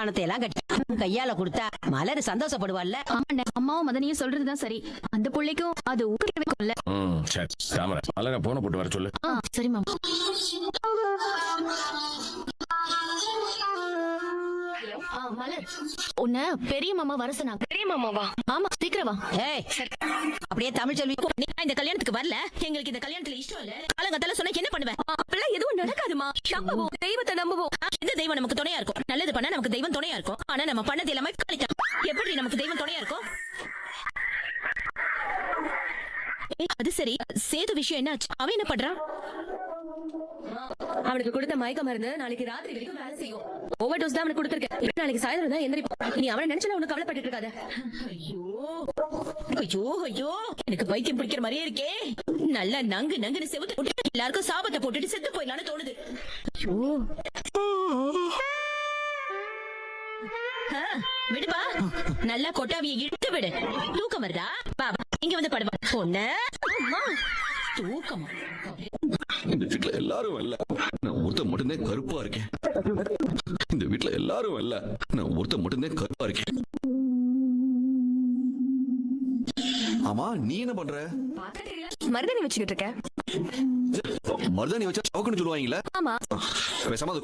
பணத்தை எல்லாம் கட்டி கையால கொடுத்தா மலர் சந்தோஷப்படுவாள்ல. ஆமாண்ணே, அம்மாவும் மதனியும் சொல்றதுதான் சரி. அந்த பிள்ளைக்கும் அது ஊக்குவிக்கும்ல. சரி தாமரை மலரை போன போட்டு வர சொல்லு. சரி மாமா. மலர், உன்ன பெரிய மாமா வர சொன்னாங்க. பெரிய மாமாவா? ஆமா, சீக்கிரம் வா. ஏய் அப்படியே தமிழ் செல்வி, நீ இந்த கல்யாணத்துக்கு வரல, எங்களுக்கு இந்த கல்யாணத்துல இஷ்டம் இல்ல. காலங்கத்தால சொன்னா என்ன பண்ணுவேன்? அப்பெல்லாம் எதுவும் நடக்காதுமா. நம்புவோம், தெய்வத்தை நம்புவோம். எந்த தெய்வம் நமக்கு துணையா இருக்கும்? நல்லது பண்ணா நமக்கு தெய்வம் துணையா இருக்கும். ஆனா நம்ம பண்ணது எல்லாமே கழித்தான். எப்படி நமக்கு தெய்வம் துணையா இருக்கும்? அது சரி, சேது விஷயம் என்ன ஆச்சு? அவன் என்ன பண்றான்? அவனுக்கு கொடுத்த மயக்க மருந்து நாளைக்கு ராத்திரி வரைக்கும் வேலை செய்யும். ஓவர் டோஸ் தான் அவனுக்கு கொடுத்திருக்கேன். நாளைக்கு சாயந்தரம் தான் எந்திரிப்பான். நீ அவனை நினைச்சல உனக்கு கவலைப்பட்டு இருக்காத. ஐயோ ஐயோ ஐயோ, எனக்கு பைத்தியம் பிடிக்கிற மாதிரியே இருக்கே. நல்லா நங்கு நங்குன்னு செவுத்து போட்டு எல்லாருக்கும் சாபத்தை போட்டுட்டு செத்து போயிடலான்னு தோணுது. ஐயோ விடுப்பா, நல்லா கொட்டாவியை இழுத்து விடு. தூக்கம் வருதா? பாபா இங்க வந்து படுவா. பொண்ணு தூக்கமா? இந்த வீட்டுல எல்லாரும் இல்ல, நான் ஒருத்த மட்டும்தான் கருப்பா இருக்கேன். இந்த வீட்டுல எல்லாரும் இல்ல, நான் ஒருத்த மட்டும்தான் கருப்பா இருக்கேன். ஆமா, நீ என்ன பண்ற? மருதாணி வச்சுக்கிட்டு இருக்க. மருதாணி வச்சா சவுக்குன்னு சொல்லுவாங்களே. ஆமா. பேசாம அதை